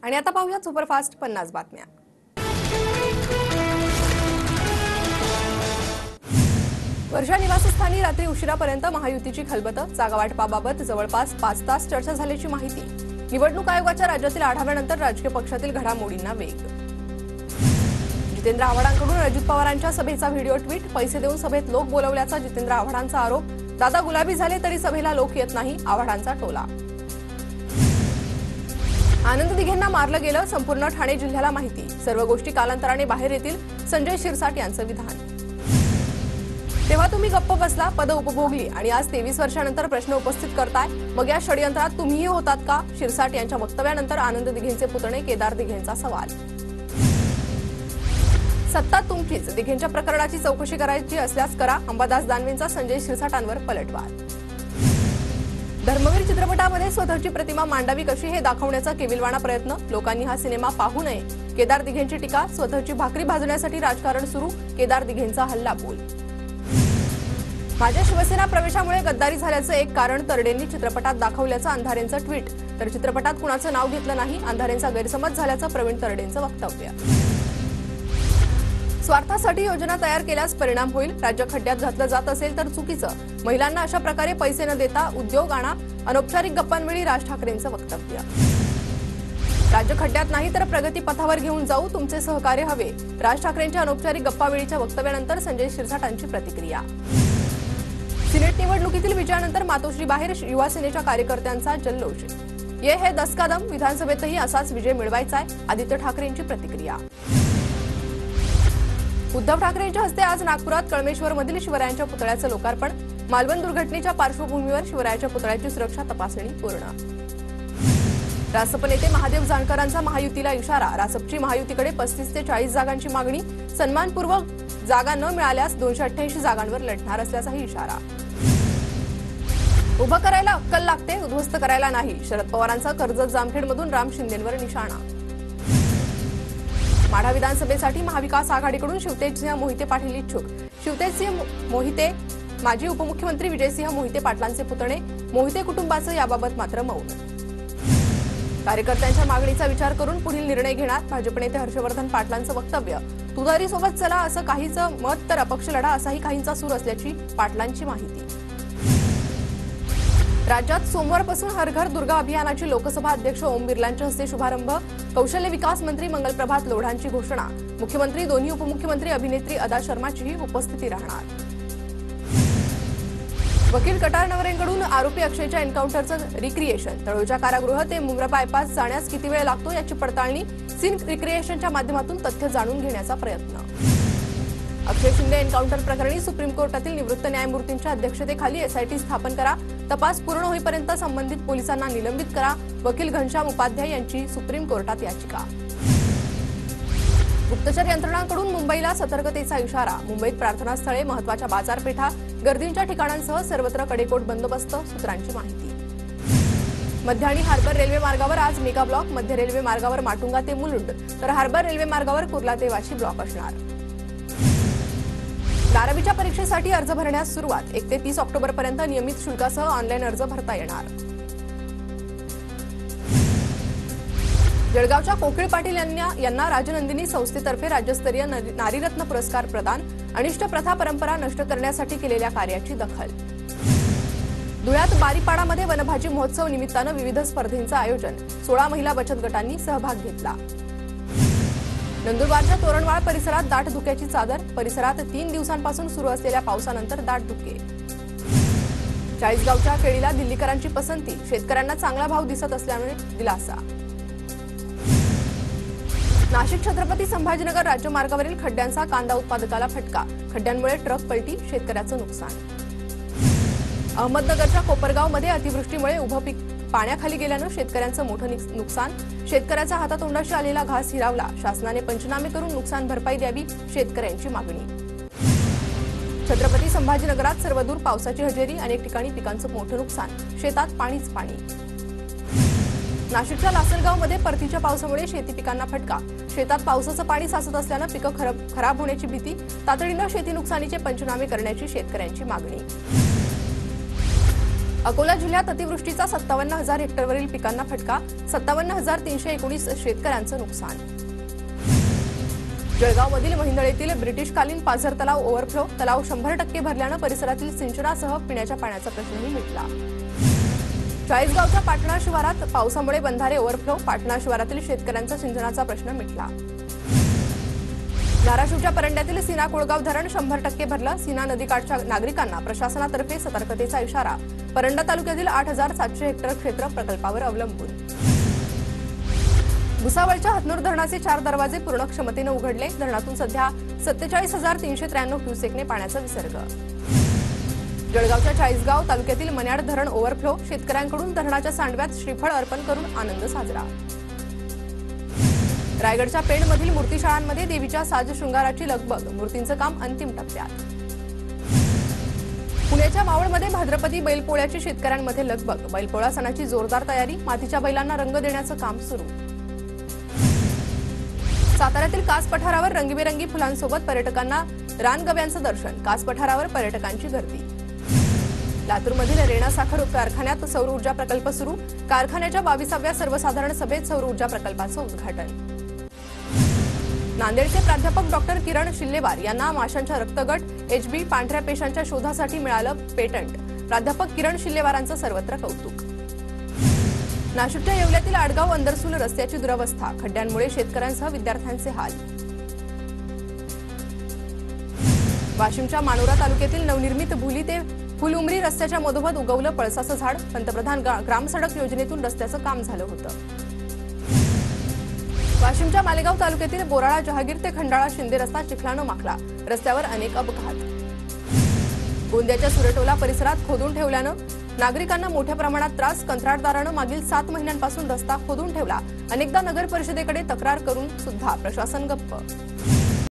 आणि आता पाहूया सुपरफास्ट 50 बातम्या। वर्षा निवासस्थानी रात्री उशिरापर्यंत महायुतीची खलबत, जागा वाटपाबाबत जवळपास 5 तास चर्चा झाल्याची माहिती। निवडणूक आयोगाच्या राज्यातील आढाव्यानंतर राजकीय पक्षातील घडामोडींना वेग। जितेंद्र आव्हाडांकडून अजित पवारांच्या सभेचा व्हिडिओ ट्विट, पैसे देऊन सभेत लोक बोलवल्याचा जितेंद्र आव्हाडांचा आरोप। दादा गुलाबी झाले तरी सभेला लोक येत नाही, आव्हाडांचा टोला। आनंद दिघेंना मारलं गेलं, संपूर्ण ठाणे जिल्ह्याला माहिती। सर्व गोष्टी कालांतराने बाहेर येतील, संजय शिरसाट यांचं विधान। तेव्हा तुम्ही गप्प बसला, पद उपभोगली आणि आज 23 वर्षांनंतर प्रश्न उपस्थित करताय, मग या षडयंत्रात तुम्हीही होतात का? शिरसाट यांच्या वक्तव्यानंतर आनंद दिघेंचे पुतणे केदार दिघेंचा सवाल। सत्ता तुमचीच, दिघेंच्या प्रकरणाची चौकशी करायची असल्यास करा, अंबादास दानवेंचा संजय शिरसाटांवर पलटवार। धर्मवीर चित्रपटामध्ये स्वतःची प्रतिमा मांडावी कशी हे दाखवण्याचा केविलवाणा प्रयत्न, लोकांनी हा सिनेमा पाहू नये, केदार दिघेंची टीका। स्वतःची भाकरी भाजण्यासाठी राजकारण सुरू, केदार दिघेंचा हल्लाबोल। माझ्या शिवसेना प्रवेशामुळे गद्दारी झाल्याचं एक कारण तरडेंनी चित्रपटात दाखवल्याचं अंधारेंचं ट्विट, तर चित्रपटात कुणाचं नाव घेतलं नाही, अंधारेंचा गैरसमज झाल्याचं प्रवीण तरडेंचं वक्तव्य। स्वार्थासाठी योजना तयार केल्यास परिणाम होईल, राज्य खड्ड्यात घातलं जात असेल तर चुकीचं, महिलांना अशा प्रकारे पैसे न देता उद्योग आणा, अनौपचारिक गप्पांवेळी राज ठाकरेंचं वक्तव्य। राज्य खड्ड्यात नाही तर प्रगती पथावर घेऊन जाऊ, तुमचे सहकार्य हवे, राज ठाकरेंच्या अनौपचारिक गप्पावेळीच्या वक्तव्यानंतर संजय शिरसाटांची प्रतिक्रिया। सिनेट निवडणुकीतील विजयानंतर मातोश्री बाहेर युवा सेनेच्या कार्यकर्त्यांचा जल्लोष, ये है 10 कदम, विधानसभेतही असाच विजय मिळवायचाय, आदित्य ठाकरेंची प्रतिक्रिया। उद्धव ठाकरेंच्या हस्ते आज नागपुरात कळमेश्वरमधील शिवरायांच्या पुतळ्याचं लोकार्पण, मालवण दुर्घटनेच्या पार्श्वभूमीवर शिवरायांच्या पुतळ्याची सुरक्षा तपासणी पूर्ण। रासप नेते महादेव जानकरांचा महायुतीला इशारा, रासपची महायुतीकडे 35 ते 40 जागांची मागणी, सन्मानपूर्वक जागा न मिळाल्यास 288 जागांवर लढणार असल्याचाही इशारा। उभं करायला अक्कल लागते, उद्ध्वस्त करायला नाही, शरद पवारांचा कर्जत जामखेडमधून राम शिंदेंवर निशाणा। माढा विधानसभेसाठी महाविकास आघाडीकडून शिवतेजसिंह मोहिते पाटील इच्छुक, शिवतेजसिंह मोहिते माजी उपमुख्यमंत्री विजयसिंह मोहिते पाटलांचे पुतणे, मोहिते कुटुंबाचं याबाबत मात्र मौन। कार्यकर्त्यांच्या मागणीचा विचार करून पुढील निर्णय घेणार, भाजप नेते हर्षवर्धन पाटलांचं वक्तव्य। तुतारीसोबत चला असं काहीचं मत तर अपक्ष लढा असाही काहींचा सूर असल्याची पाटलांची माहिती। राज्यात सोमवारपासून हर घर दुर्गा अभियानाची लोकसभा अध्यक्ष ओम बिर्लांच्या हस्ते शुभारंभ, कौशल्य विकास मंत्री मंगलप्रभात लोढांची घोषणा, मुख्यमंत्री दोन्ही उपमुख्यमंत्री अभिनेत्री अदा शर्माचीही उपस्थिती राहणार। वकील कटारनवरेंकडून आरोपी अक्षयच्या एन्काउंटरचं रिक्रिएशन, तळोजा कारागृह ते मुंब्रा बायपास जाण्यास किती वेळ लागतो याची पडताळणी, सीन रिक्रिएशनच्या माध्यमातून तथ्य जाणून घेण्याचा प्रयत्न। अक्षय शिंदे एन्काउंटर प्रकरणी सुप्रीम कोर्टातील निवृत्त न्यायमूर्तींच्या अध्यक्षतेखाली एसआयटी स्थापन करा, तपास पूर्ण होईपर्यंत संबंधित पोलिसांना निलंबित करा, वकील घनश्याम उपाध्याय यांची सुप्रीम कोर्टात याचिका। गुप्तचर यंत्रणांकडून मुंबईला सतर्कतेचा इशारा, मुंबईत प्रार्थनास्थळे, महत्वाच्या बाजारपेठा, गर्दीच्या ठिकाणांसह सर्वत्र कडेकोट बंदोबस्त, सूत्रांची माहिती। मध्य आणि हार्बर रेल्वे मार्गावर आज मेगा ब्लॉक, मध्य रेल्वे मार्गावर माटुंगा ते मुलुंड, तर हार्बर रेल्वे मार्गावर कुर्ला ते वाशी ब्लॉक असणार। 12वीच्या परीक्षेसाठी अर्ज भरण्यास सुरुवात, 1 ते 30 ऑक्टोबरपर्यंत नियमित शुल्कासह ऑनलाईन अर्ज भरता येणार। जळगावच्या कोकिळ पाटील यांना राजनंदिनी संस्थेतर्फे राज्यस्तरीय नारीरत्न पुरस्कार प्रदान, अनिष्ट प्रथा परंपरा नष्ट करण्यासाठी केलेल्या कार्याची दखल। धुळ्यात बारीपाडामध्ये वनभाजी महोत्सव निमित्तानं विविध स्पर्धेंचं आयोजन, 16 महिला बचत गटांनी सहभाग घेतला। नंदुरबारच्या तोरणवाळ परिसरात दाट धुक्याची चादर, परिसरात 3 दिवसांपासून सुरू असलेल्या पावसानंतर दाट धुके। चाळीसगावच्या केळीला दिल्लीकरांची पसंती, शेतकऱ्यांना चांगला भाव दिसत असल्याने दिलासा। नाशिक छत्रपती संभाजीनगर राज्यमार्गावरील खड्ड्यांचा कांदा उत्पादकाला फटका, खड्ड्यांमुळे ट्रक पलटी, शेतकऱ्याचं नुकसान। अहमदनगरच्या कोपरगावमध्ये अतिवृष्टीमुळे उभं पीक पाण्याखाली गेल्यानं शेतकऱ्यांचं मोठं नुकसान, शेतकऱ्याचा हातातोंडाशी आलेला घास हिरावला, शासनाने पंचनामे करून नुकसान भरपाई द्यावी, शेतकऱ्यांची मागणी। छत्रपती संभाजीनगरात सर्वदूर पावसाची हजेरी, अनेक ठिकाणी पिकांचं मोठं नुकसान, शेतात पाणीच पाणी। नाशिकच्या लासलगावमध्ये परतीच्या पावसामुळे शेती पिकांना फटका, शेतात पावसाचं पाणी साचत असल्यानं पिकं खराब होण्याची भीती, तातडीनं शेती नुकसानीचे पंचनामे करण्याची शेतकऱ्यांची मागणी। अकोला जिल्ह्यात अतिवृष्टीचा 57,000 हेक्टरवरील पिकांना फटका, 57,319 शेतकऱ्यांचं नुकसान. जळगावमधील महिंदळेतील ब्रिटिशकालीन पाझर तलाव ओव्हरफ्लो, तलाव 100% भरल्यानं परिसरातील सिंचनासह पिण्याच्या पाण्याचा प्रश्नही मिटला. चाळीसगावच्या पाटणा शिवारात पावसामुळे बंधारे ओव्हरफ्लो, पाटणा शिवारातील शेतकऱ्यांचा सिंचनाचा प्रश्न मिटला. धाराशिवच्या परंड्यातील सीना कोळगाव धरण 100% भरलं, सीना नदीकाठच्या नागरिकांना प्रशासनातर्फे सतर्कतेचा इशारा. परंडा तालुक्यातील 8,700 हेक्टर क्षेत्र प्रकल्पावर अवलंबून. भुसावळच्या हतनूर धरणाचे 4 दरवाजे पूर्ण क्षमतेनं उघडले, धरणातून सध्या 47,393 क्युसेकने पाण्याचा विसर्ग. जळगावच्या चाळीसगाव तालुक्यातील मन्याड धरण ओव्हरफ्लो, शेतकऱ्यांकडून धरणाच्या सांडव्यात श्रीफळ अर्पण करून आनंद साजरा. रायगडच्या पेणमधील मूर्तीशाळांमध्ये देवीच्या साज शृंगाराची लगबग, मूर्तींचं काम अंतिम टप्प्यात. पुण्याच्या मावळमध्ये भाद्रपदी बैलपोळ्याची शेतकऱ्यांमध्ये लगबग, बैलपोळा सणाची जोरदार तयारी, मातीच्या बैलांना रंग देण्याचं काम सुरू. साताऱ्यातील कास पठारावर रंगीबेरंगी फुलांसोबत पर्यटकांना रानगव्यांचं दर्शन, कास पठारावर पर्यटकांची गर्दी. लातूरमधील रेणा साखर कारखान्यात सौर ऊर्जा प्रकल्प सुरू, कारखान्याच्या 22व्या सर्वसाधारण सभेत सौर ऊर्जा प्रकल्पाचं उद्घाटन. नांदेडचे प्राध्यापक डॉक्टर किरण शिल्लेवार यांना माशांच्या रक्तगट एचबी पांढऱ्या पेशांच्या शोधासाठी मिळालं पेटंट, प्राध्यापक किरण शिल्लेवारांचं सर्वत्र कौतुक. नाशिकच्या येवल्यातील आडगाव अंदरसूल रस्त्याची दुरवस्था, खड्ड्यांमुळे शेतकऱ्यांसह विद्यार्थ्यांचे हाल. वाशिमच्या मानोरा तालुक्यातील नवनिर्मित भुली ते फुलउमरी रस्त्याच्या मधोमध उगवलं पळसाचं झाड, पंतप्रधान ग्रामसडक योजनेतून रस्त्याचं काम झालं होतं. वाशिमच्या मालेगाव तालुक्यातील बोराळा जहागीर ते खंडाळा शिंदे रस्ता चिखलानं माखला, रस्त्यावर अनेक अपघात. गोंदियाच्या सुरटोला परिसरात खोदून ठेवल्यानं नागरिकांना मोठ्या प्रमाणात त्रास, कंत्राटदारानं मागील 7 महिन्यांपासून रस्ता खोदून ठेवला, अनेकदा नगर परिषदेकडे तक्रार करून सुद्धा प्रशासन गप्प.